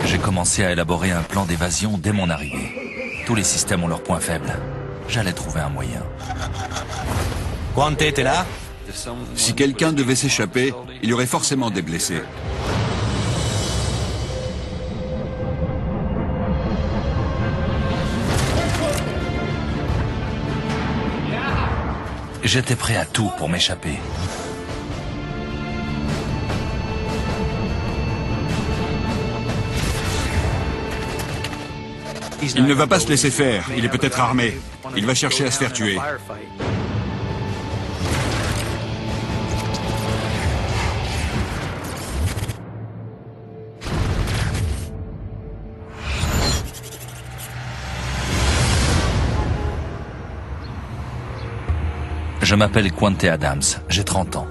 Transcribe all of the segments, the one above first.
J'ai commencé à élaborer un plan d'évasion dès mon arrivée. Tous les systèmes ont leurs points faibles. J'allais trouver un moyen. Quante, t'es là? Si quelqu'un devait s'échapper, il y aurait forcément des blessés. J'étais prêt à tout pour m'échapper. Il ne va pas se laisser faire, il est peut-être armé. Il va chercher à se faire tuer. Je m'appelle Quante Adams, j'ai 30 ans.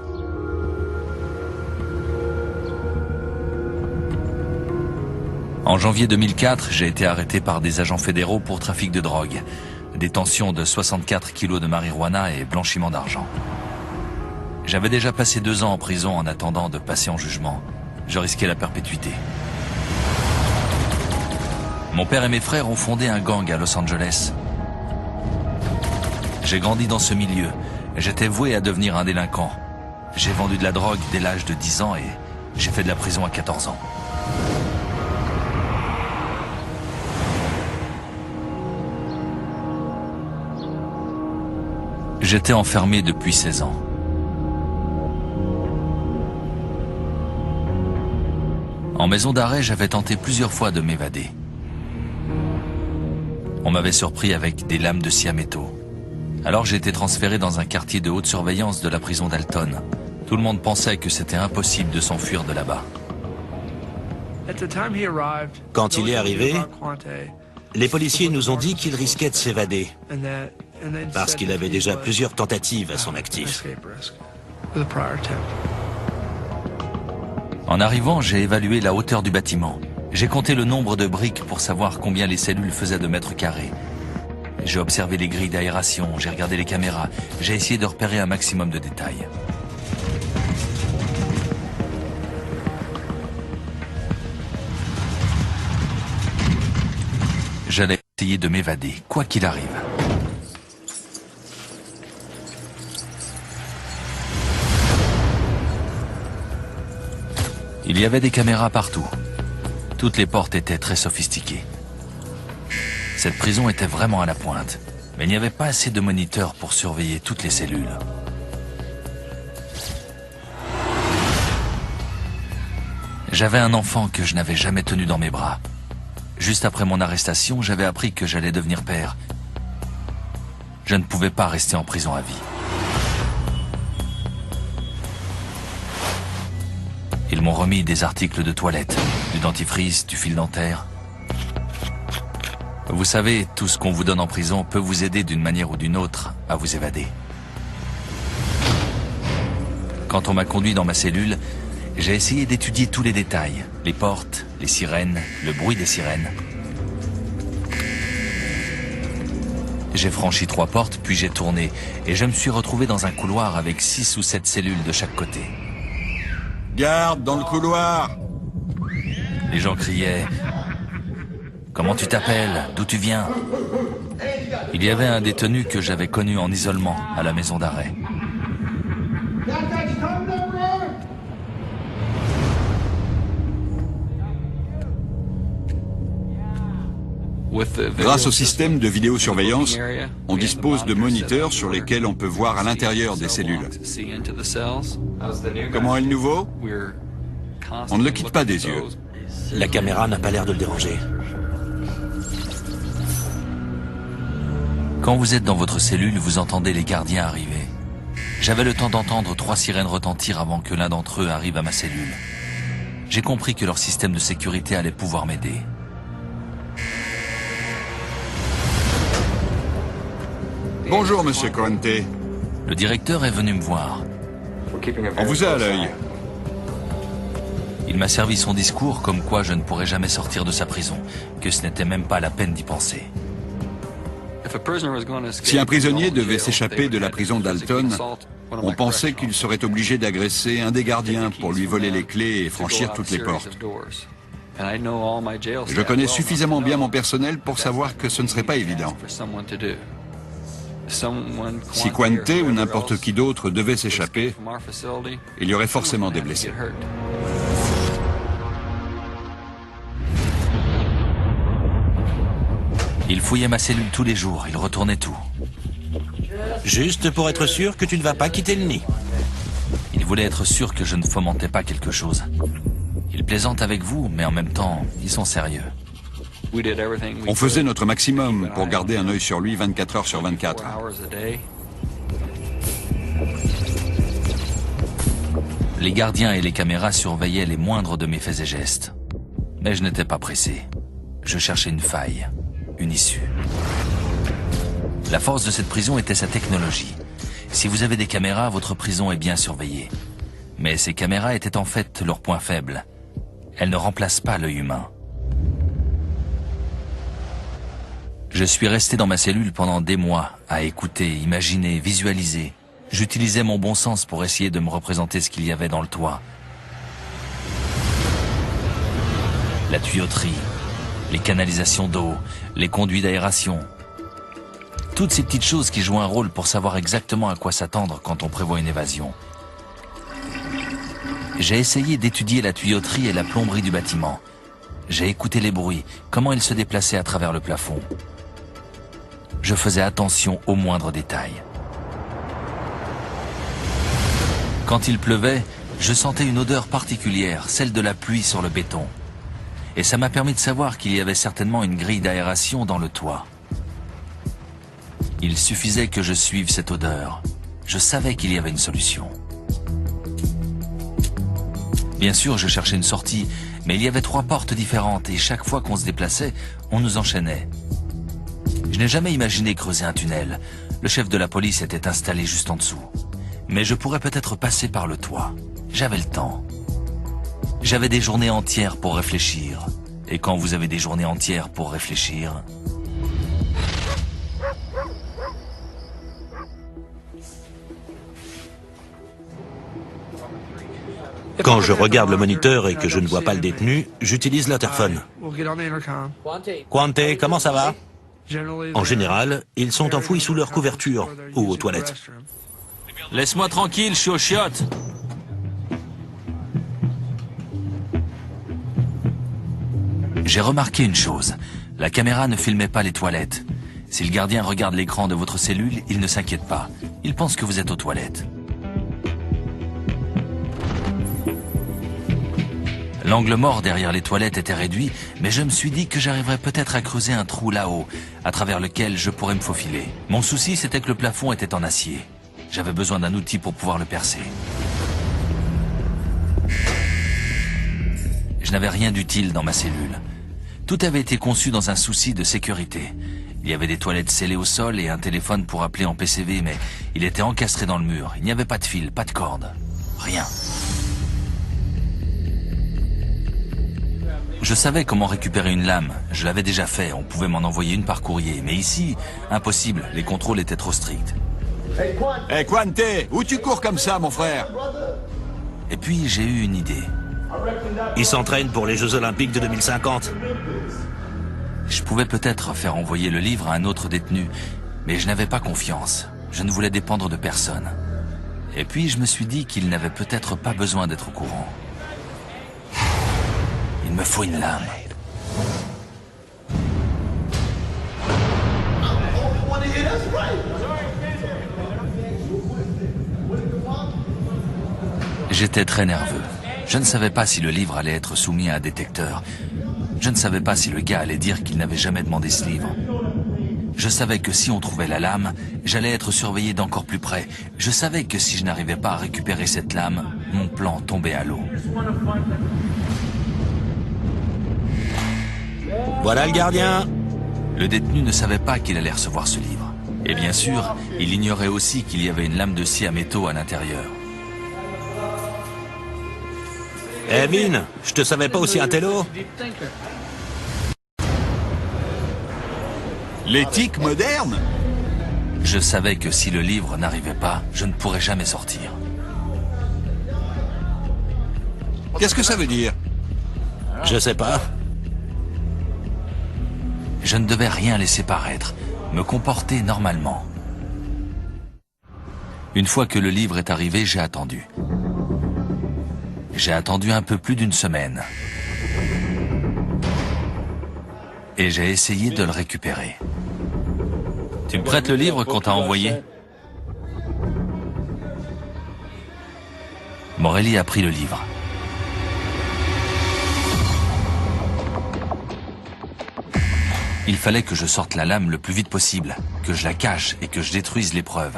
En janvier 2004, j'ai été arrêté par des agents fédéraux pour trafic de drogue, détention de 64 kilos de marijuana et blanchiment d'argent. J'avais déjà passé 2 ans en prison en attendant de passer en jugement. Je risquais la perpétuité. Mon père et mes frères ont fondé un gang à Los Angeles. J'ai grandi dans ce milieu. J'étais voué à devenir un délinquant. J'ai vendu de la drogue dès l'âge de 10 ans et j'ai fait de la prison à 14 ans. J'étais enfermé depuis 16 ans. En maison d'arrêt, j'avais tenté plusieurs fois de m'évader. On m'avait surpris avec des lames de scie à métaux. Alors j'ai été transféré dans un quartier de haute surveillance de la prison d'Alton. Tout le monde pensait que c'était impossible de s'enfuir de là-bas. Quand il est arrivé, les policiers nous ont dit qu'il risquait de s'évader, parce qu'il avait déjà plusieurs tentatives à son actif. En arrivant, j'ai évalué la hauteur du bâtiment. J'ai compté le nombre de briques pour savoir combien les cellules faisaient de mètres carrés. J'ai observé les grilles d'aération, j'ai regardé les caméras, j'ai essayé de repérer un maximum de détails. J'allais essayer de m'évader, quoi qu'il arrive. Il y avait des caméras partout. Toutes les portes étaient très sophistiquées. Cette prison était vraiment à la pointe, mais il n'y avait pas assez de moniteurs pour surveiller toutes les cellules. J'avais un enfant que je n'avais jamais tenu dans mes bras. Juste après mon arrestation, j'avais appris que j'allais devenir père. Je ne pouvais pas rester en prison à vie. Ils m'ont remis des articles de toilette, du dentifrice, du fil dentaire. Vous savez, tout ce qu'on vous donne en prison peut vous aider d'une manière ou d'une autre à vous évader. Quand on m'a conduit dans ma cellule, j'ai essayé d'étudier tous les détails. Les portes, les sirènes, le bruit des sirènes. J'ai franchi 3 portes, puis j'ai tourné, et je me suis retrouvé dans un couloir avec 6 ou 7 cellules de chaque côté. Garde dans le couloir! Les gens criaient « Comment tu t'appelles? D'où tu viens ?» Il y avait un détenu que j'avais connu en isolement à la maison d'arrêt. Grâce au système de vidéosurveillance, on dispose de moniteurs sur lesquels on peut voir à l'intérieur des cellules. Comment est le nouveau? On ne le quitte pas des yeux. La caméra n'a pas l'air de le déranger. Quand vous êtes dans votre cellule, vous entendez les gardiens arriver. J'avais le temps d'entendre 3 sirènes retentir avant que l'un d'entre eux arrive à ma cellule. J'ai compris que leur système de sécurité allait pouvoir m'aider. Bonjour, monsieur Quante. Le directeur est venu me voir. On vous a à l'œil. Il m'a servi son discours comme quoi je ne pourrais jamais sortir de sa prison, que ce n'était même pas la peine d'y penser. Si un prisonnier devait s'échapper de la prison d'Alton, on pensait qu'il serait obligé d'agresser un des gardiens pour lui voler les clés et franchir toutes les portes. Je connais suffisamment bien mon personnel pour savoir que ce ne serait pas évident. Si Quante ou n'importe qui d'autre devait s'échapper, il y aurait forcément des blessés. Il fouillait ma cellule tous les jours, il retournait tout. Juste pour être sûr que tu ne vas pas quitter le nid. Il voulait être sûr que je ne fomentais pas quelque chose. Ils plaisantent avec vous, mais en même temps, ils sont sérieux. On faisait notre maximum pour garder un œil sur lui 24 heures sur 24. Les gardiens et les caméras surveillaient les moindres de mes faits et gestes. Mais je n'étais pas pressé. Je cherchais une faille, une issue. La force de cette prison était sa technologie. Si vous avez des caméras, votre prison est bien surveillée. Mais ces caméras étaient en fait leur point faible. Elles ne remplacent pas l'œil humain. Je suis resté dans ma cellule pendant des mois, à écouter, imaginer, visualiser. J'utilisais mon bon sens pour essayer de me représenter ce qu'il y avait dans le toit. La tuyauterie, les canalisations d'eau, les conduits d'aération. Toutes ces petites choses qui jouent un rôle pour savoir exactement à quoi s'attendre quand on prévoit une évasion. J'ai essayé d'étudier la tuyauterie et la plomberie du bâtiment. J'ai écouté les bruits, comment ils se déplaçaient à travers le plafond. Je faisais attention aux moindres détails. Quand il pleuvait, je sentais une odeur particulière, celle de la pluie sur le béton. Et ça m'a permis de savoir qu'il y avait certainement une grille d'aération dans le toit. Il suffisait que je suive cette odeur. Je savais qu'il y avait une solution. Bien sûr, je cherchais une sortie, mais il y avait 3 portes différentes et chaque fois qu'on se déplaçait, on nous enchaînait. Je n'ai jamais imaginé creuser un tunnel. Le chef de la police était installé juste en dessous. Mais je pourrais peut-être passer par le toit. J'avais le temps. J'avais des journées entières pour réfléchir. Et quand vous avez des journées entières pour réfléchir... Quand je regarde le moniteur et que je ne vois pas le détenu, j'utilise l'interphone. Quante, comment ça va? En général, ils sont enfouis sous leur couverture ou aux toilettes. Laisse-moi tranquille, je suis aux chiottes. J'ai remarqué une chose. La caméra ne filmait pas les toilettes. Si le gardien regarde l'écran de votre cellule, il ne s'inquiète pas. Il pense que vous êtes aux toilettes. L'angle mort derrière les toilettes était réduit, mais je me suis dit que j'arriverais peut-être à creuser un trou là-haut, à travers lequel je pourrais me faufiler. Mon souci, c'était que le plafond était en acier. J'avais besoin d'un outil pour pouvoir le percer. Je n'avais rien d'utile dans ma cellule. Tout avait été conçu dans un souci de sécurité. Il y avait des toilettes scellées au sol et un téléphone pour appeler en PCV, mais il était encastré dans le mur. Il n'y avait pas de fil, pas de corde. Rien. Je savais comment récupérer une lame. Je l'avais déjà fait, on pouvait m'en envoyer une par courrier. Mais ici, impossible, les contrôles étaient trop stricts. Hey Quante, où tu cours comme ça, mon frère? Et puis, j'ai eu une idée. Ils s'entraînent pour les Jeux Olympiques de 2050. Je pouvais peut-être faire envoyer le livre à un autre détenu, mais je n'avais pas confiance. Je ne voulais dépendre de personne. Et puis, je me suis dit qu'il n'avait peut-être pas besoin d'être au courant. Il me faut une lame. J'étais très nerveux. Je ne savais pas si le livre allait être soumis à un détecteur. Je ne savais pas si le gars allait dire qu'il n'avait jamais demandé ce livre. Je savais que si on trouvait la lame, j'allais être surveillé d'encore plus près. Je savais que si je n'arrivais pas à récupérer cette lame, mon plan tombait à l'eau. Voilà le gardien. Le détenu ne savait pas qu'il allait recevoir ce livre. Et bien sûr, il ignorait aussi qu'il y avait une lame de scie à métaux à l'intérieur. Eh Vin, je te savais pas aussi intello. L'éthique moderne? Je savais que si le livre n'arrivait pas, je ne pourrais jamais sortir. Qu'est-ce que ça veut dire? Je sais pas. Je ne devais rien laisser paraître, me comporter normalement. Une fois que le livre est arrivé, j'ai attendu. J'ai attendu un peu plus d'une semaine. Et j'ai essayé de le récupérer. Tu me prêtes le livre qu'on t'a envoyé? Morelli a pris le livre. Il fallait que je sorte la lame le plus vite possible, que je la cache et que je détruise l'épreuve.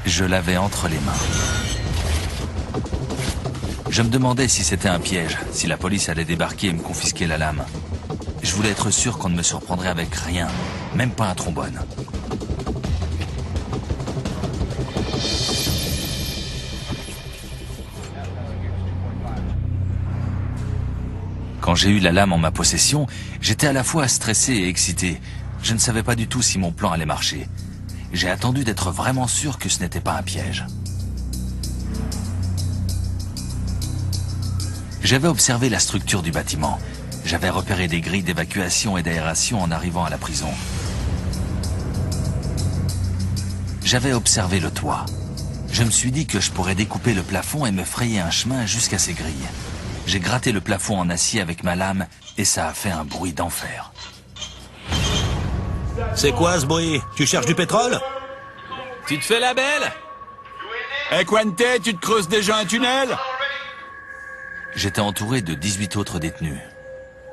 Je l'avais entre les mains. Je me demandais si c'était un piège, si la police allait débarquer et me confisquer la lame. Je voulais être sûr qu'on ne me surprendrait avec rien, même pas un trombone. Quand j'ai eu la lame en ma possession, j'étais à la fois stressé et excité. Je ne savais pas du tout si mon plan allait marcher. J'ai attendu d'être vraiment sûr que ce n'était pas un piège. J'avais observé la structure du bâtiment. J'avais repéré des grilles d'évacuation et d'aération en arrivant à la prison. J'avais observé le toit. Je me suis dit que je pourrais découper le plafond et me frayer un chemin jusqu'à ces grilles. J'ai gratté le plafond en acier avec ma lame et ça a fait un bruit d'enfer. C'est quoi ce bruit? Tu cherches du pétrole? Tu te fais la belle? Hey Quante, tu te creuses déjà un tunnel? J'étais entouré de 18 autres détenus.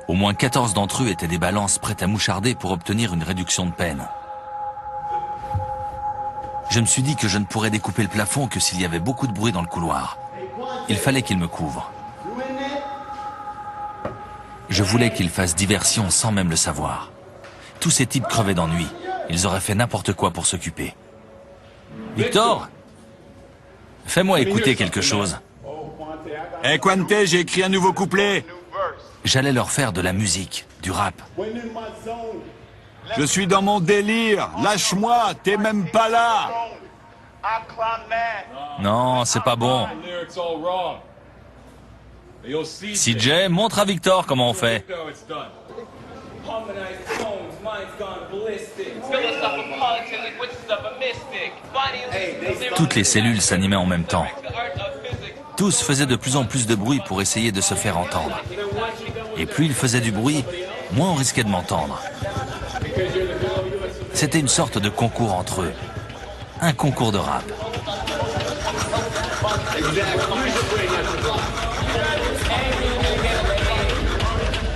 Au moins 14 d'entre eux étaient des balances prêtes à moucharder pour obtenir une réduction de peine. Je me suis dit que je ne pourrais découper le plafond que s'il y avait beaucoup de bruit dans le couloir. Il fallait qu'ils me couvrent. Je voulais qu'ils fassent diversion sans même le savoir. Tous ces types crevaient d'ennui. Ils auraient fait n'importe quoi pour s'occuper. Victor, fais-moi écouter quelque chose. Hey Quante, j'ai écrit un nouveau couplet. J'allais leur faire de la musique, du rap. Je suis dans mon délire. Lâche-moi, t'es même pas là. Non, c'est pas bon. CJ, montre à Victor comment on fait. Toutes les cellules s'animaient en même temps. Tous faisaient de plus en plus de bruit pour essayer de se faire entendre. Et plus ils faisaient du bruit, moins on risquait de m'entendre. C'était une sorte de concours entre eux. Un concours de rap.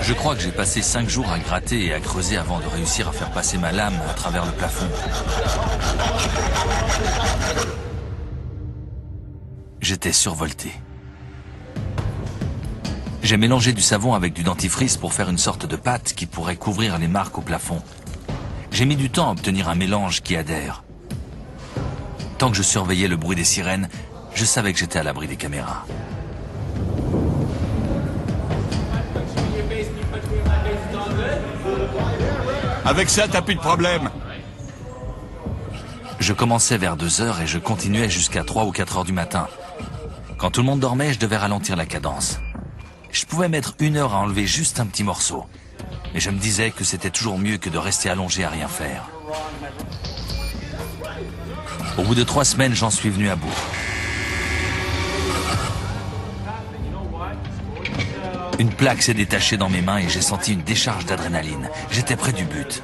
Je crois que j'ai passé 5 jours à gratter et à creuser avant de réussir à faire passer ma lame à travers le plafond. J'étais survolté. J'ai mélangé du savon avec du dentifrice pour faire une sorte de pâte qui pourrait couvrir les marques au plafond. J'ai mis du temps à obtenir un mélange qui adhère. Tant que je surveillais le bruit des sirènes, je savais que j'étais à l'abri des caméras. Avec ça, t'as plus de problème. Je commençais vers 2 heures et je continuais jusqu'à 3 ou 4 heures du matin. Quand tout le monde dormait, je devais ralentir la cadence. Je pouvais mettre 1 heure à enlever juste un petit morceau. Mais je me disais que c'était toujours mieux que de rester allongé à rien faire. Au bout de 3 semaines, j'en suis venu à bout. Une plaque s'est détachée dans mes mains et j'ai senti une décharge d'adrénaline. J'étais près du but.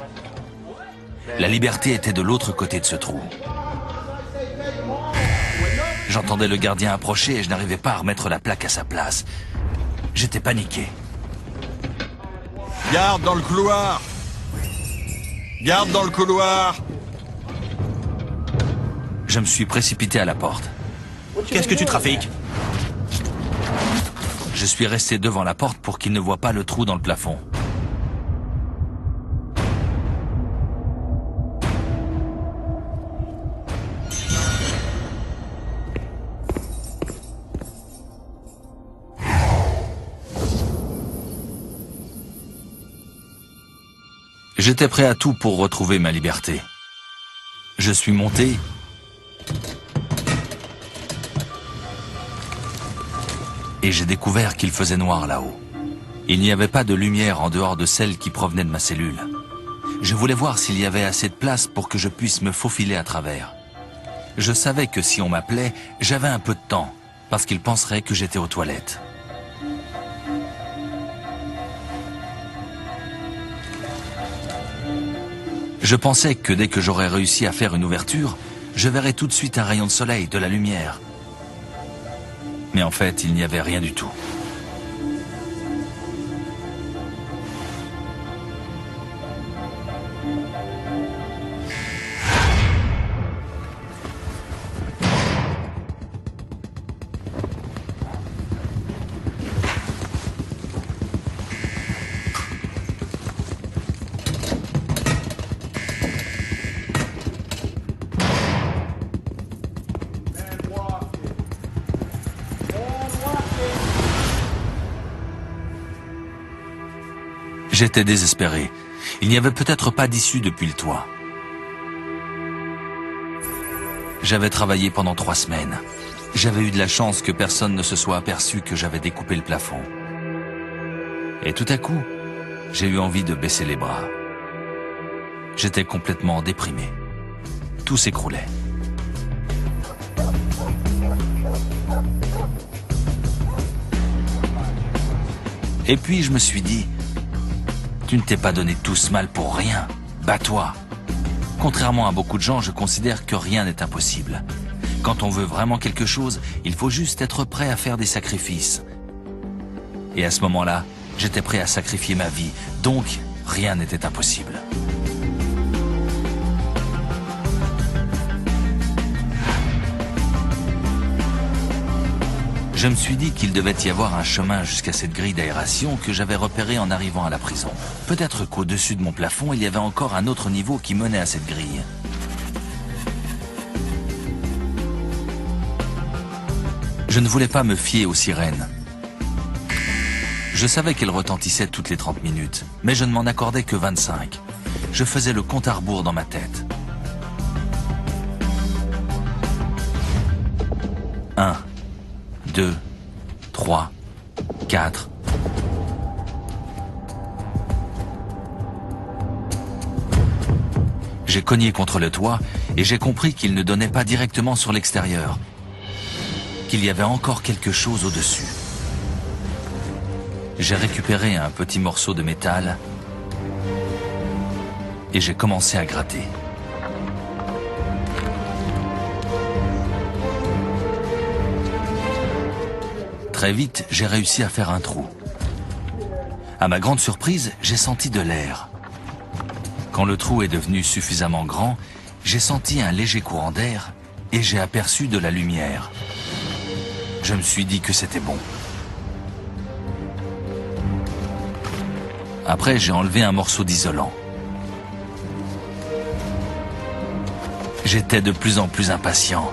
La liberté était de l'autre côté de ce trou. J'entendais le gardien approcher et je n'arrivais pas à remettre la plaque à sa place. J'étais paniqué. Garde dans le couloir. Garde dans le couloir. Je me suis précipité à la porte. Qu'est-ce que tu trafiques? Je suis resté devant la porte pour qu'il ne voie pas le trou dans le plafond. J'étais prêt à tout pour retrouver ma liberté. Je suis monté Et j'ai découvert qu'il faisait noir là-haut. Il n'y avait pas de lumière en dehors de celle qui provenait de ma cellule. Je voulais voir s'il y avait assez de place pour que je puisse me faufiler à travers. Je savais que si on m'appelait, j'avais un peu de temps, parce qu'ils penseraient que j'étais aux toilettes. Je pensais que dès que j'aurais réussi à faire une ouverture, je verrais tout de suite un rayon de soleil, de la lumière. Mais en fait, il n'y avait rien du tout. J'étais désespéré. Il n'y avait peut-être pas d'issue depuis le toit. J'avais travaillé pendant 3 semaines. J'avais eu de la chance que personne ne se soit aperçu que j'avais découpé le plafond. Et tout à coup, j'ai eu envie de baisser les bras. J'étais complètement déprimé. Tout s'écroulait. Et puis je me suis dit, tu ne t'es pas donné tout ce mal pour rien. Bats-toi. Contrairement à beaucoup de gens, je considère que rien n'est impossible. Quand on veut vraiment quelque chose, il faut juste être prêt à faire des sacrifices. Et à ce moment-là, j'étais prêt à sacrifier ma vie, donc rien n'était impossible. Je me suis dit qu'il devait y avoir un chemin jusqu'à cette grille d'aération que j'avais repérée en arrivant à la prison. Peut-être qu'au-dessus de mon plafond, il y avait encore un autre niveau qui menait à cette grille. Je ne voulais pas me fier aux sirènes. Je savais qu'elles retentissaient toutes les 30 minutes, mais je ne m'en accordais que 25. Je faisais le compte à rebours dans ma tête. 1, 2, 3, 4. J'ai cogné contre le toit et j'ai compris qu'il ne donnait pas directement sur l'extérieur, qu'il y avait encore quelque chose au-dessus. J'ai récupéré un petit morceau de métal et j'ai commencé à gratter. Très vite, j'ai réussi à faire un trou. À ma grande surprise, j'ai senti de l'air. Quand le trou est devenu suffisamment grand, j'ai senti un léger courant d'air et j'ai aperçu de la lumière. Je me suis dit que c'était bon. Après, j'ai enlevé un morceau d'isolant. J'étais de plus en plus impatient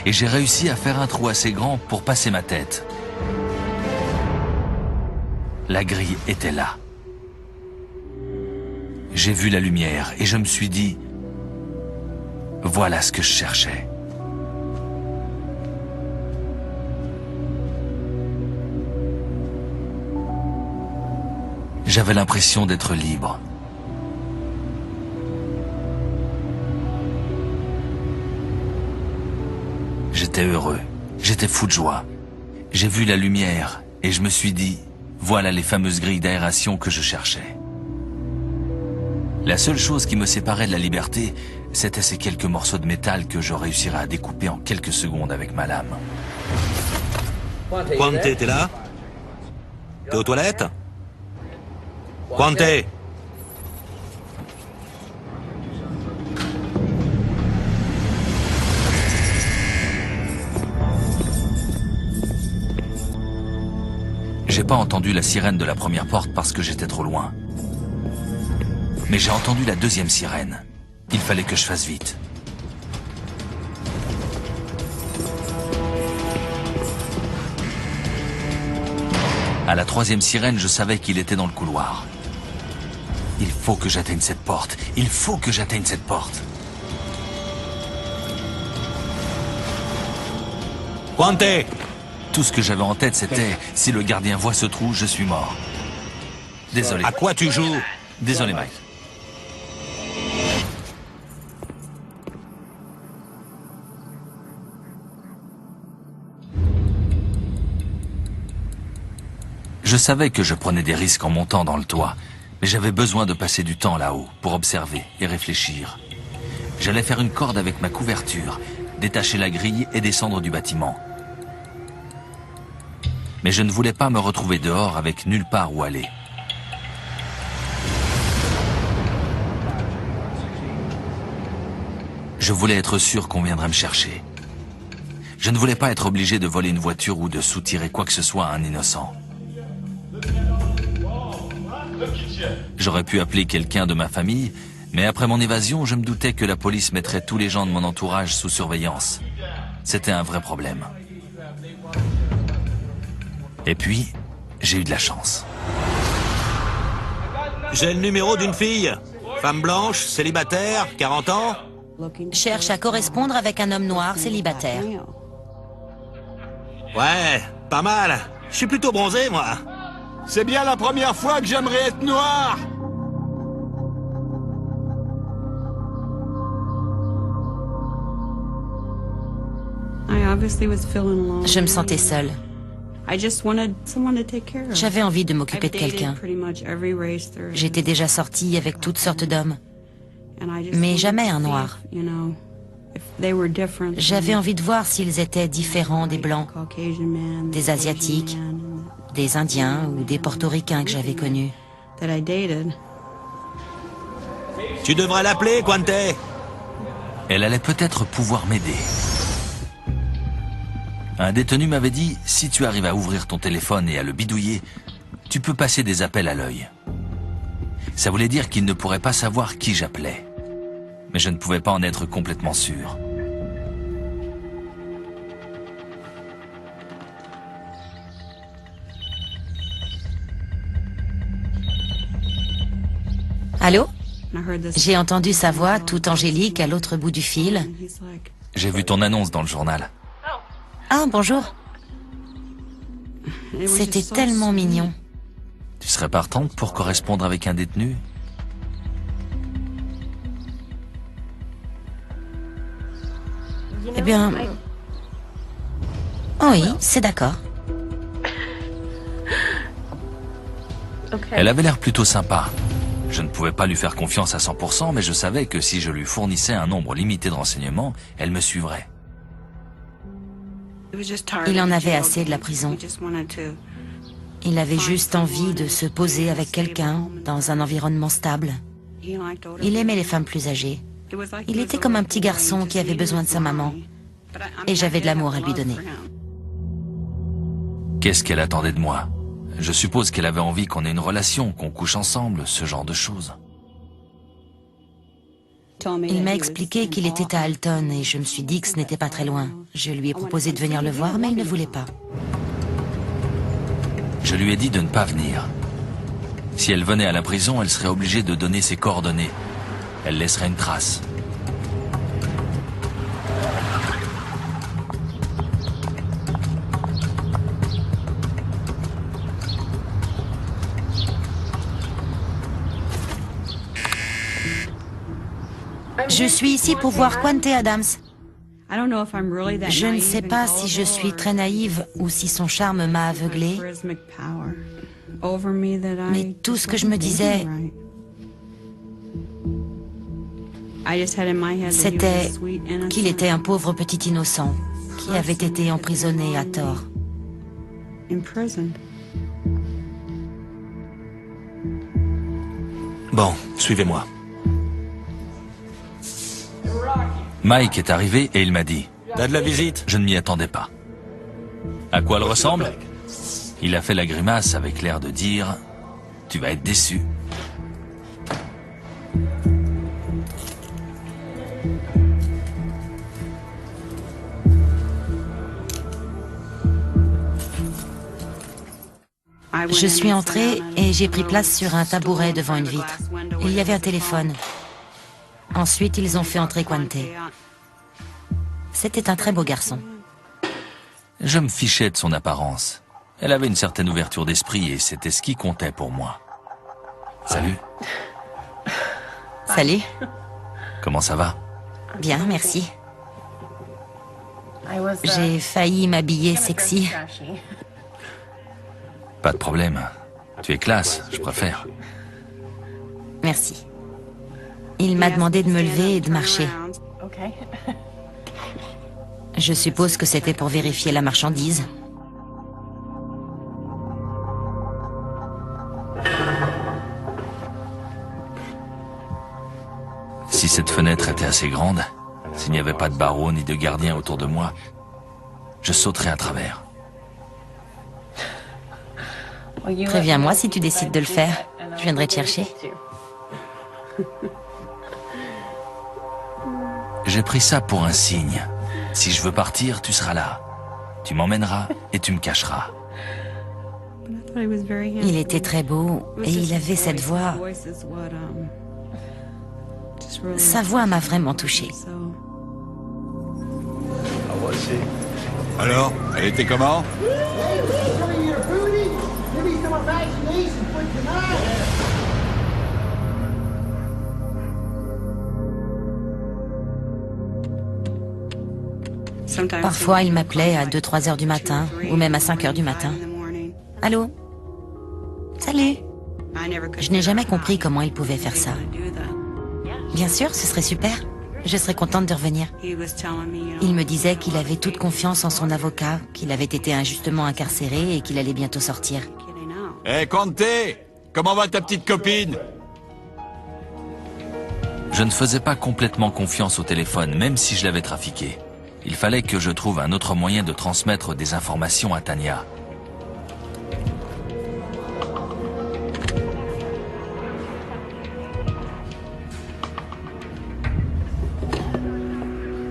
et j'ai réussi à faire un trou assez grand pour passer ma tête. La grille était là. J'ai vu la lumière et je me suis dit, voilà ce que je cherchais. J'avais l'impression d'être libre. J'étais heureux, j'étais fou de joie. J'ai vu la lumière et je me suis dit, voilà les fameuses grilles d'aération que je cherchais. La seule chose qui me séparait de la liberté, c'était ces quelques morceaux de métal que je réussirais à découper en quelques secondes avec ma lame. Quante, t'es là? T'es aux toilettes? Quante? J'ai pas entendu la sirène de la première porte parce que j'étais trop loin. Mais j'ai entendu la deuxième sirène. Il fallait que je fasse vite. À la troisième sirène, je savais qu'il était dans le couloir. Il faut que j'atteigne cette porte. Il faut que j'atteigne cette porte. Quante? Tout ce que j'avais en tête, c'était « si le gardien voit ce trou, je suis mort ». Désolé. À quoi tu joues? Désolé, Mike. Je savais que je prenais des risques en montant dans le toit, mais j'avais besoin de passer du temps là-haut pour observer et réfléchir. J'allais faire une corde avec ma couverture, détacher la grille et descendre du bâtiment. Mais je ne voulais pas me retrouver dehors avec nulle part où aller. Je voulais être sûr qu'on viendrait me chercher. Je ne voulais pas être obligé de voler une voiture ou de soutirer quoi que ce soit à un innocent. J'aurais pu appeler quelqu'un de ma famille, mais après mon évasion, je me doutais que la police mettrait tous les gens de mon entourage sous surveillance. C'était un vrai problème. Et puis, j'ai eu de la chance. J'ai le numéro d'une fille. Femme blanche, célibataire, 40 ans. Cherche à correspondre avec un homme noir célibataire. Ouais, pas mal. Je suis plutôt bronzé, moi. C'est bien la première fois que j'aimerais être noir. Je me sentais seule. J'avais envie de m'occuper de quelqu'un. J'étais déjà sortie avec toutes sortes d'hommes, mais jamais un noir. J'avais envie de voir s'ils étaient différents des Blancs, des Asiatiques, des Indiens ou des Portoricains que j'avais connus. Tu devrais l'appeler, Quante. Elle allait peut-être pouvoir m'aider. Un détenu m'avait dit, si tu arrives à ouvrir ton téléphone et à le bidouiller, tu peux passer des appels à l'œil. Ça voulait dire qu'il ne pourrait pas savoir qui j'appelais. Mais je ne pouvais pas en être complètement sûr. Allô? J'ai entendu sa voix toute angélique à l'autre bout du fil. J'ai vu ton annonce dans le journal. Ah, bonjour. C'était tellement mignon. Tu serais partante pour correspondre avec un détenu? Eh bien... Oui, c'est d'accord. Elle avait l'air plutôt sympa. Je ne pouvais pas lui faire confiance à 100%, mais je savais que si je lui fournissais un nombre limité de renseignements, elle me suivrait. Il en avait assez de la prison. Il avait juste envie de se poser avec quelqu'un dans un environnement stable. Il aimait les femmes plus âgées. Il était comme un petit garçon qui avait besoin de sa maman. Et j'avais de l'amour à lui donner. Qu'est-ce qu'elle attendait de moi? Je suppose qu'elle avait envie qu'on ait une relation, qu'on couche ensemble, ce genre de choses. Il m'a expliqué qu'il était à Alton et je me suis dit que ce n'était pas très loin. Je lui ai proposé de venir le voir, mais il ne voulait pas. Je lui ai dit de ne pas venir. Si elle venait à la prison, elle serait obligée de donner ses coordonnées. Elle laisserait une trace. Je suis ici pour voir Quante Adams. Je ne sais pas si je suis très naïve ou si son charme m'a aveuglée, mais tout ce que je me disais, c'était qu'il était un pauvre petit innocent qui avait été emprisonné à tort. Bon, suivez-moi. Mike est arrivé et il m'a dit « T'as de la visite ?» Je ne m'y attendais pas. À quoi elle ressemble? Il a fait la grimace avec l'air de dire « Tu vas être déçu ». Je suis entrée et j'ai pris place sur un tabouret devant une vitre. Il y avait un téléphone. Ensuite, ils ont fait entrer Quante. C'était un très beau garçon. Je me fichais de son apparence. Elle avait une certaine ouverture d'esprit et c'était ce qui comptait pour moi. Salut. Salut. Comment ça va? Bien, merci. J'ai failli m'habiller sexy. Pas de problème. Tu es classe, je préfère. Merci. Il m'a demandé de me lever et de marcher. Je suppose que c'était pour vérifier la marchandise. Si cette fenêtre était assez grande, s'il n'y avait pas de barreaux ni de gardiens autour de moi, je sauterais à travers. Préviens-moi si tu décides de le faire. Je viendrai te chercher. J'ai pris ça pour un signe. Si je veux partir, tu seras là. Tu m'emmèneras et tu me cacheras. Il était très beau et il avait cette voix. Sa voix m'a vraiment touchée. Alors, elle était comment? Parfois, il m'appelait à 2-3 heures du matin, ou même à 5 heures du matin. Allô? Salut? Je n'ai jamais compris comment il pouvait faire ça. Bien sûr, ce serait super. Je serais contente de revenir. Il me disait qu'il avait toute confiance en son avocat, qu'il avait été injustement incarcéré et qu'il allait bientôt sortir. Hé, Quante! Comment va ta petite copine? Je ne faisais pas complètement confiance au téléphone, même si je l'avais trafiqué. Il fallait que je trouve un autre moyen de transmettre des informations à Tania.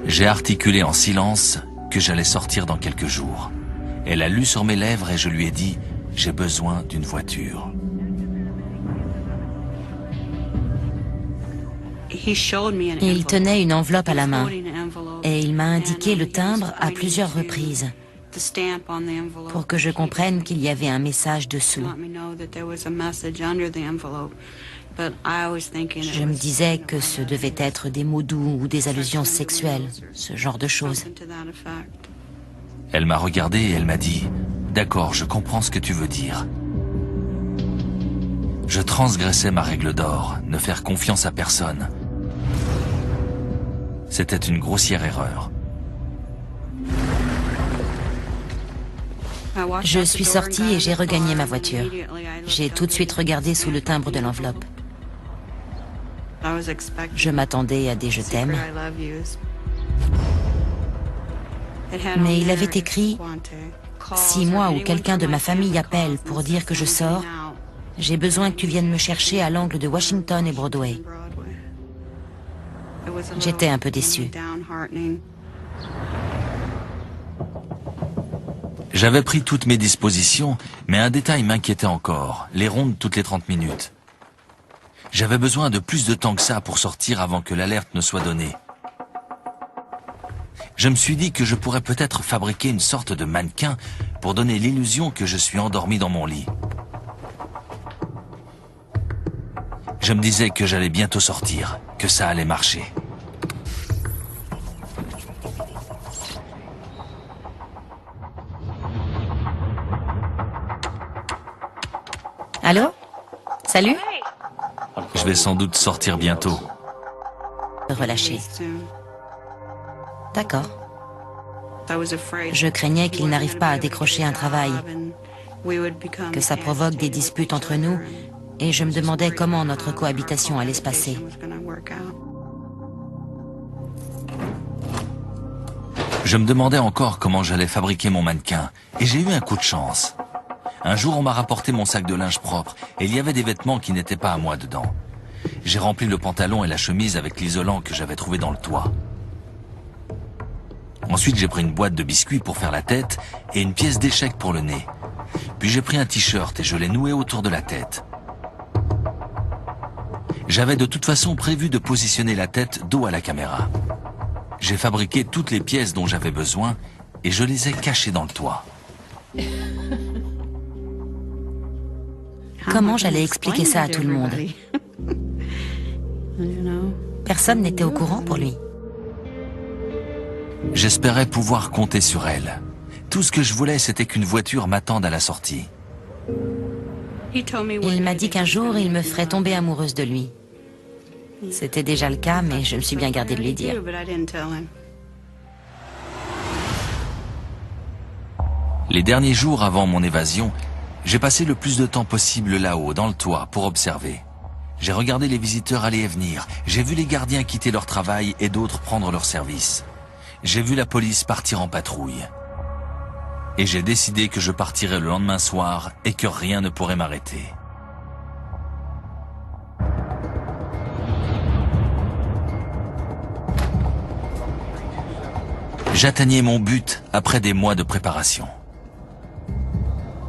J'ai articulé en silence que j'allais sortir dans quelques jours. Elle a lu sur mes lèvres et je lui ai dit « J'ai besoin d'une voiture ». Il tenait une enveloppe à la main et il m'a indiqué le timbre à plusieurs reprises pour que je comprenne qu'il y avait un message dessous. Je me disais que ce devait être des mots doux ou des allusions sexuelles, ce genre de choses. Elle m'a regardé et elle m'a dit « D'accord, je comprends ce que tu veux dire ». Je transgressais ma règle d'or, ne faire confiance à personne. C'était une grossière erreur. Je suis sortie et j'ai regagné ma voiture. J'ai tout de suite regardé sous le timbre de l'enveloppe. Je m'attendais à des « je t'aime ». Mais il avait écrit « Si moi ou quelqu'un de ma famille appelle pour dire que je sors, j'ai besoin que tu viennes me chercher à l'angle de Washington et Broadway. » J'étais un peu déçue. J'avais pris toutes mes dispositions, mais un détail m'inquiétait encore, les rondes toutes les 30 minutes. J'avais besoin de plus de temps que ça pour sortir avant que l'alerte ne soit donnée. Je me suis dit que je pourrais peut-être fabriquer une sorte de mannequin pour donner l'illusion que je suis endormi dans mon lit. Je me disais que j'allais bientôt sortir, que ça allait marcher. Allô? Salut? Je vais sans doute sortir bientôt. Relâché. D'accord. Je craignais qu'il n'arrive pas à décrocher un travail, que ça provoque des disputes entre nous, et je me demandais comment notre cohabitation allait se passer. Je me demandais encore comment j'allais fabriquer mon mannequin, et j'ai eu un coup de chance. Un jour, on m'a rapporté mon sac de linge propre, et il y avait des vêtements qui n'étaient pas à moi dedans. J'ai rempli le pantalon et la chemise avec l'isolant que j'avais trouvé dans le toit. Ensuite, j'ai pris une boîte de biscuits pour faire la tête et une pièce d'échec pour le nez. Puis j'ai pris un t-shirt et je l'ai noué autour de la tête. J'avais de toute façon prévu de positionner la tête dos à la caméra. J'ai fabriqué toutes les pièces dont j'avais besoin et je les ai cachés dans le toit. Comment j'allais expliquer ça à tout le monde? Personne n'était au courant pour lui. J'espérais pouvoir compter sur elle. Tout ce que je voulais, c'était qu'une voiture m'attende à la sortie. Il m'a dit qu'un jour, il me ferait tomber amoureuse de lui. C'était déjà le cas, mais je me suis bien gardée de lui dire. Les derniers jours avant mon évasion, j'ai passé le plus de temps possible là-haut, dans le toit, pour observer. J'ai regardé les visiteurs aller et venir. J'ai vu les gardiens quitter leur travail et d'autres prendre leur service. J'ai vu la police partir en patrouille. Et j'ai décidé que je partirais le lendemain soir et que rien ne pourrait m'arrêter. J'atteignais mon but après des mois de préparation.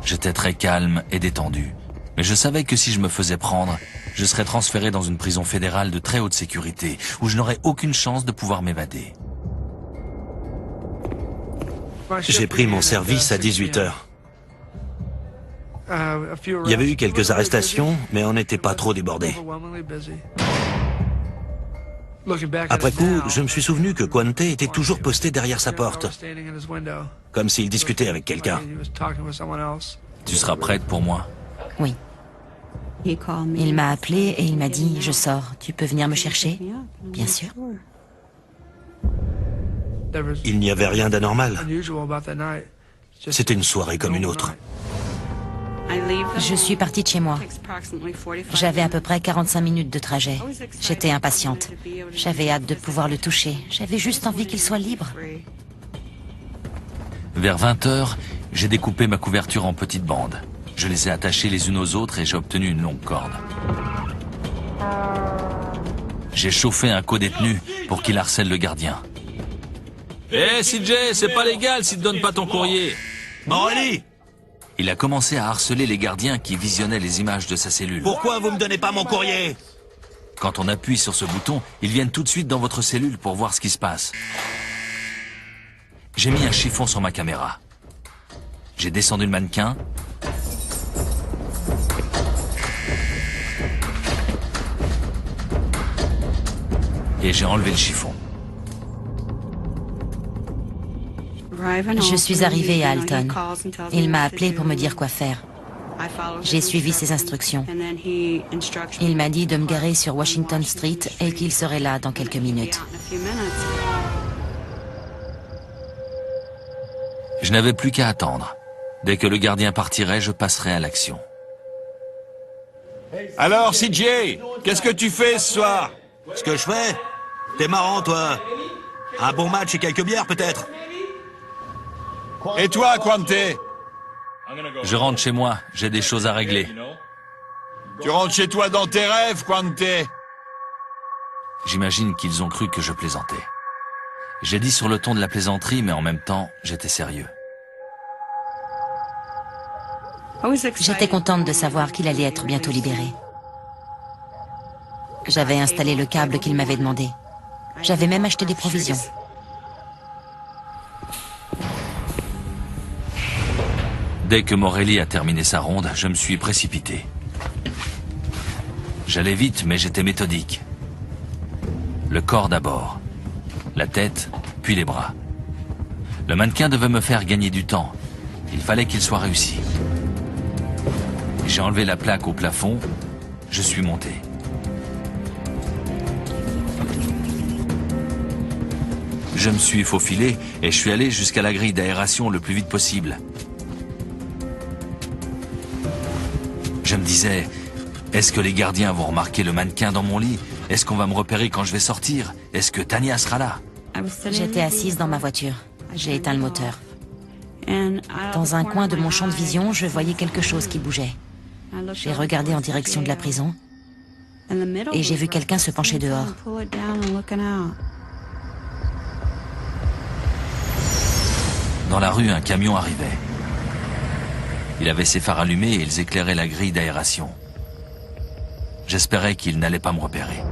J'étais très calme et détendu, mais je savais que si je me faisais prendre, je serais transféré dans une prison fédérale de très haute sécurité, où je n'aurais aucune chance de pouvoir m'évader. J'ai pris mon service à 18 heures. Il y avait eu quelques arrestations, mais on n'était pas trop débordés. Après coup, je me suis souvenu que Quante était toujours posté derrière sa porte, comme s'il discutait avec quelqu'un. Tu seras prête pour moi? Oui. Il m'a appelé et il m'a dit « Je sors, tu peux venir me chercher ?» Bien sûr. Il n'y avait rien d'anormal. C'était une soirée comme une autre. Je suis partie de chez moi. J'avais à peu près 45 minutes de trajet. J'étais impatiente. J'avais hâte de pouvoir le toucher. J'avais juste envie qu'il soit libre. Vers 20 h, j'ai découpé ma couverture en petites bandes. Je les ai attachées les unes aux autres et j'ai obtenu une longue corde. J'ai chauffé un co-détenu pour qu'il harcèle le gardien. Hé, CJ, c'est pas légal s'il te donne pas ton courrier. Morelli! Il a commencé à harceler les gardiens qui visionnaient les images de sa cellule. Pourquoi vous me donnez pas mon courrier? Quand on appuie sur ce bouton, ils viennent tout de suite dans votre cellule pour voir ce qui se passe. J'ai mis un chiffon sur ma caméra. J'ai descendu le mannequin. Et j'ai enlevé le chiffon. Je suis arrivée à Alton. Il m'a appelé pour me dire quoi faire. J'ai suivi ses instructions. Il m'a dit de me garer sur Washington Street et qu'il serait là dans quelques minutes. Je n'avais plus qu'à attendre. Dès que le gardien partirait, je passerais à l'action. Alors, CJ, qu'est-ce que tu fais ce soir? Ce que je fais? T'es marrant, toi. Un bon match et quelques bières, peut-être? Et toi, Quante? Je rentre chez moi, j'ai des choses à régler. Tu rentres chez toi dans tes rêves, Quante? J'imagine qu'ils ont cru que je plaisantais. J'ai dit sur le ton de la plaisanterie, mais en même temps, j'étais sérieux. J'étais contente de savoir qu'il allait être bientôt libéré. J'avais installé le câble qu'il m'avait demandé. J'avais même acheté des provisions. Dès que Morelli a terminé sa ronde, je me suis précipité. J'allais vite, mais j'étais méthodique. Le corps d'abord, la tête, puis les bras. Le mannequin devait me faire gagner du temps. Il fallait qu'il soit réussi. J'ai enlevé la plaque au plafond, je suis monté. Je me suis faufilé et je suis allé jusqu'à la grille d'aération le plus vite possible. Je me disais, est-ce que les gardiens vont remarquer le mannequin dans mon lit? Est-ce qu'on va me repérer quand je vais sortir? Est-ce que Tania sera là? J'étais assise dans ma voiture. J'ai éteint le moteur. Dans un coin de mon champ de vision, je voyais quelque chose qui bougeait. J'ai regardé en direction de la prison et j'ai vu quelqu'un se pencher dehors. Dans la rue, un camion arrivait. Il avait ses phares allumés et ils éclairaient la grille d'aération. J'espérais qu'il n'allait pas me repérer.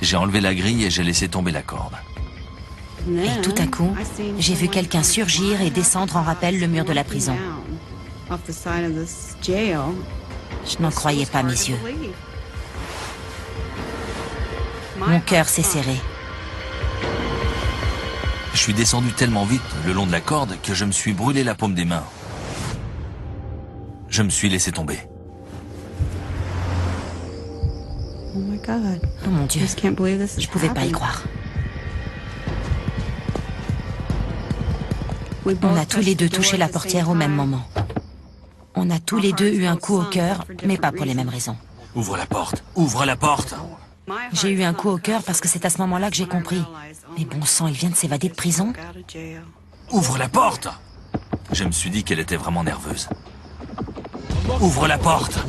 J'ai enlevé la grille et j'ai laissé tomber la corde. Et tout à coup, j'ai vu quelqu'un surgir et descendre en rappel le mur de la prison. Je n'en croyais pas mes yeux. Mon cœur s'est serré. Je suis descendu tellement vite le long de la corde que je me suis brûlé la paume des mains. Je me suis laissé tomber. Oh mon Dieu, je pouvais pas y croire. On a tous les deux touché la portière au même moment. On a tous les deux eu un coup au cœur, mais pas pour les mêmes raisons. Ouvre la porte, ouvre la porte. J'ai eu un coup au cœur parce que c'est à ce moment-là que j'ai compris. Mais bon sang, il vient de s'évader de prison. Ouvre la porte. Je me suis dit qu'elle était vraiment nerveuse. Ouvre la porte.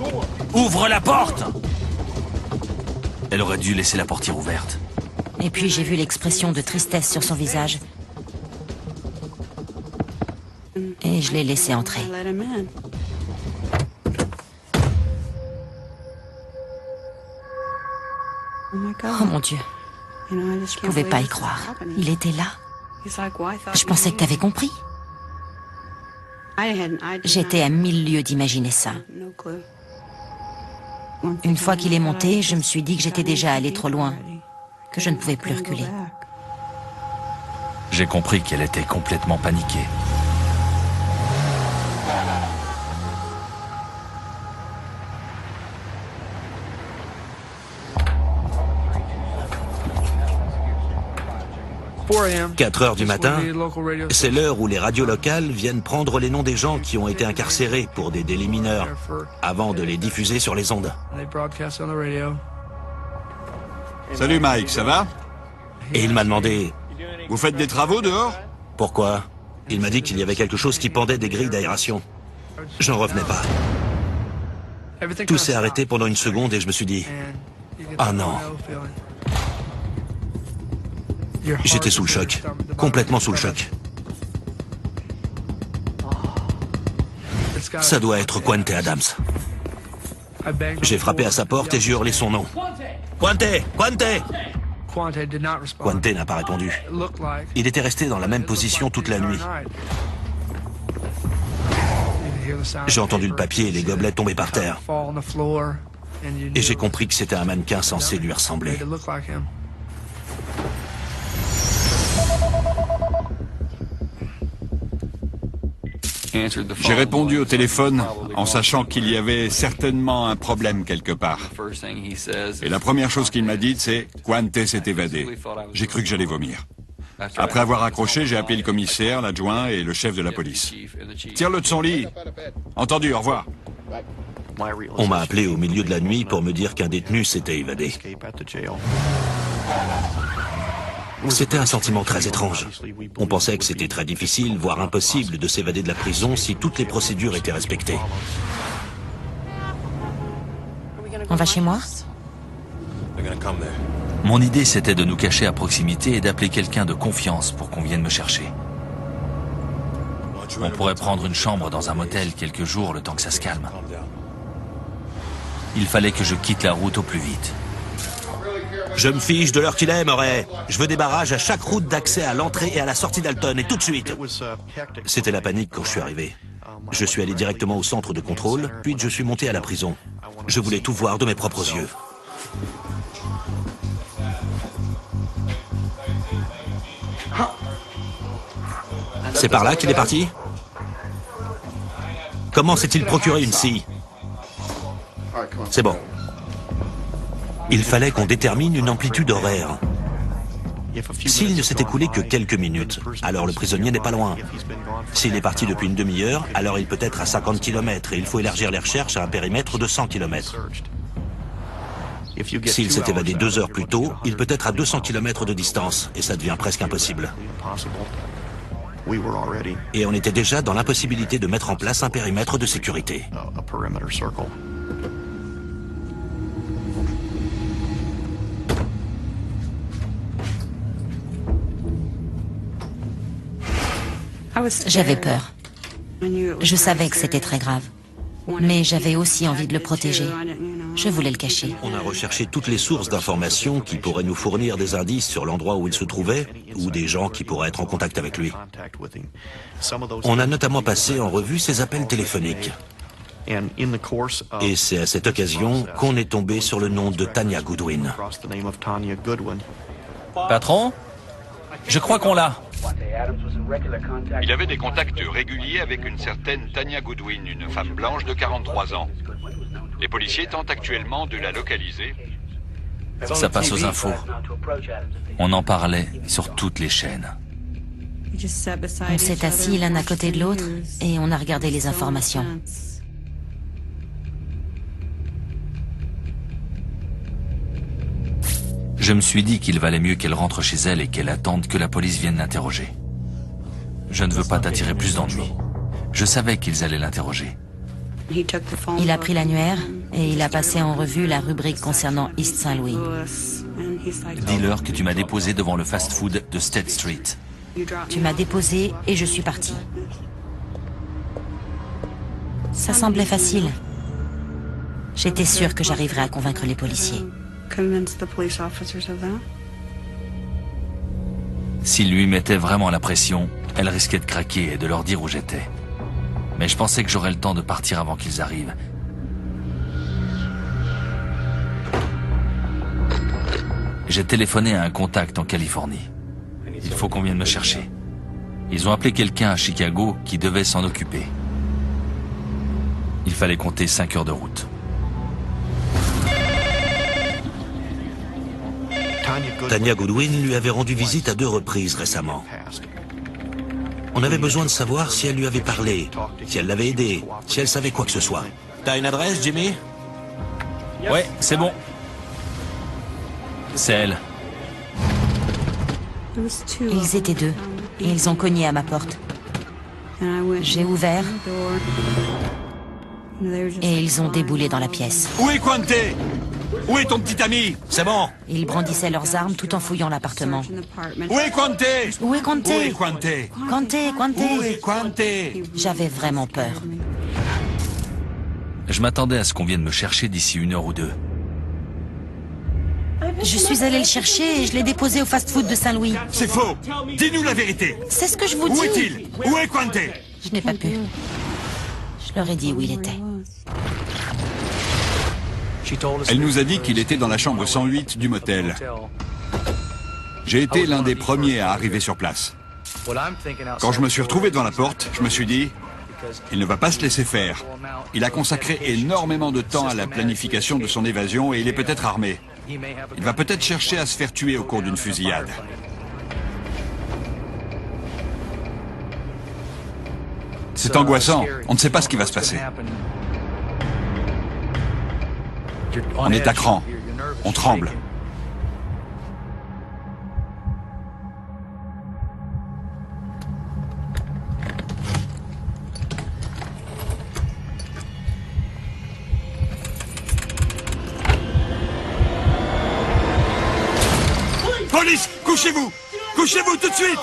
Ouvre la porte. Elle aurait dû laisser la portière ouverte. Et puis j'ai vu l'expression de tristesse sur son visage. Et je l'ai laissé entrer. Oh mon Dieu, je pouvais pas y croire. Il était là. Je pensais que t'avais compris. J'étais à 1000 lieues d'imaginer ça. Une fois qu'il est monté, je me suis dit que j'étais déjà allé trop loin, que je ne pouvais plus reculer. J'ai compris qu'elle était complètement paniquée. « 4 heures du matin, c'est l'heure où les radios locales viennent prendre les noms des gens qui ont été incarcérés pour des délits mineurs, avant de les diffuser sur les ondes. Salut Mike, ça va? Et il m'a demandé Vous faites des travaux dehors? pourquoi. Il m'a dit qu'il y avait quelque chose qui pendait des grilles d'aération. J'en revenais pas. Tout s'est arrêté pendant une seconde et je me suis dit « Ah non !» J'étais sous le choc, complètement sous le choc. Ça doit être Quante Adams. J'ai frappé à sa porte et j'ai hurlé son nom. Quante! Quante! Quante n'a pas répondu. Il était resté dans la même position toute la nuit. J'ai entendu le papier et les gobelets tomber par terre. Et j'ai compris que c'était un mannequin censé lui ressembler. J'ai répondu au téléphone en sachant qu'il y avait certainement un problème quelque part. Et la première chose qu'il m'a dite, c'est « Quante s'est évadé ». J'ai cru que j'allais vomir. Après avoir accroché, j'ai appelé le commissaire, l'adjoint et le chef de la police. « Tire-le de son lit !»« Entendu, au revoir. » On m'a appelé au milieu de la nuit pour me dire qu'un détenu s'était évadé. C'était un sentiment très étrange. On pensait que c'était très difficile, voire impossible, de s'évader de la prison si toutes les procédures étaient respectées. On va chez moi? Mon idée, c'était de nous cacher à proximité et d'appeler quelqu'un de confiance pour qu'on vienne me chercher. On pourrait prendre une chambre dans un motel quelques jours, le temps que ça se calme. Il fallait que je quitte la route au plus vite. Je me fiche de l'heure qu'il est, Murray. Je veux des barrages à chaque route d'accès à l'entrée et à la sortie d'Alton, et tout de suite. C'était la panique quand je suis arrivé. Je suis allé directement au centre de contrôle, puis je suis monté à la prison. Je voulais tout voir de mes propres yeux. C'est par là qu'il est parti? Comment s'est-il procuré une scie? C'est bon. Il fallait qu'on détermine une amplitude horaire. S'il ne s'est écoulé que quelques minutes, alors le prisonnier n'est pas loin. S'il est parti depuis une demi-heure, alors il peut être à 50 km et il faut élargir les recherches à un périmètre de 100 km. S'il s'est évadé 2 heures plus tôt, il peut être à 200 km de distance et ça devient presque impossible. Et on était déjà dans l'impossibilité de mettre en place un périmètre de sécurité. J'avais peur. Je savais que c'était très grave. Mais j'avais aussi envie de le protéger. Je voulais le cacher. On a recherché toutes les sources d'informations qui pourraient nous fournir des indices sur l'endroit où il se trouvait ou des gens qui pourraient être en contact avec lui. On a notamment passé en revue ses appels téléphoniques. Et c'est à cette occasion qu'on est tombé sur le nom de Tanya Goodwin. Patron, je crois qu'on l'a. Il avait des contacts réguliers avec une certaine Tanya Goodwin, une femme blanche de 43 ans. Les policiers tentent actuellement de la localiser. Ça passe aux infos. On en parlait sur toutes les chaînes. On s'est assis l'un à côté de l'autre et on a regardé les informations. Je me suis dit qu'il valait mieux qu'elle rentre chez elle et qu'elle attende que la police vienne l'interroger. Je ne veux pas t'attirer plus d'ennuis. Je savais qu'ils allaient l'interroger. Il a pris l'annuaire et il a passé en revue la rubrique concernant East Saint-Louis. Dis-leur que tu m'as déposé devant le fast-food de State Street. Tu m'as déposé et je suis parti. Ça semblait facile. J'étais sûre que j'arriverais à convaincre les policiers. S'il lui mettait vraiment la pression, elle risquait de craquer et de leur dire où j'étais. Mais je pensais que j'aurais le temps de partir avant qu'ils arrivent. J'ai téléphoné à un contact en Californie. Il faut qu'on vienne me chercher. Ils ont appelé quelqu'un à Chicago qui devait s'en occuper. Il fallait compter 5 heures de route. Tanya Goodwin lui avait rendu visite à 2 reprises récemment. On avait besoin de savoir si elle lui avait parlé, si elle l'avait aidé, si elle savait quoi que ce soit. T'as une adresse, Jimmy? Ouais, c'est bon. C'est elle. Ils étaient 2 et ils ont cogné à ma porte. J'ai ouvert et ils ont déboulé dans la pièce. Où est Quante? Où est ton petit ami? C'est bon. Ils brandissaient leurs armes tout en fouillant l'appartement. Où est Quante? Où est Quante? Où est Quante? Quante, Où est Quante. Quante? J'avais vraiment peur. Je m'attendais à ce qu'on vienne me chercher d'ici 1 heure ou 2. Je suis allée le chercher et je l'ai déposé au fast-food de Saint-Louis. C'est faux. Dis-nous la vérité. C'est ce que je vous Où dis. est-il? Où est Quante? Je n'ai pas pu. Je leur ai dit où il était. Elle nous a dit qu'il était dans la chambre 108 du motel. J'ai été l'un des premiers à arriver sur place. Quand je me suis retrouvé devant la porte, je me suis dit, il ne va pas se laisser faire. Il a consacré énormément de temps à la planification de son évasion et il est peut-être armé. Il va peut-être chercher à se faire tuer au cours d'une fusillade. C'est angoissant. On ne sait pas ce qui va se passer. On est à cran. On tremble. Police, couchez-vous! Couchez-vous tout de suite!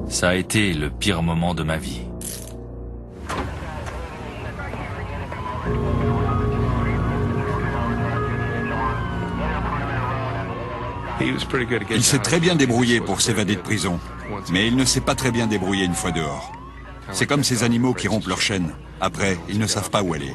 Ça a été le pire moment de ma vie. Il s'est très bien débrouillé pour s'évader de prison, mais il ne s'est pas très bien débrouillé une fois dehors. C'est comme ces animaux qui rompent leur chaîne. Après, ils ne savent pas où aller.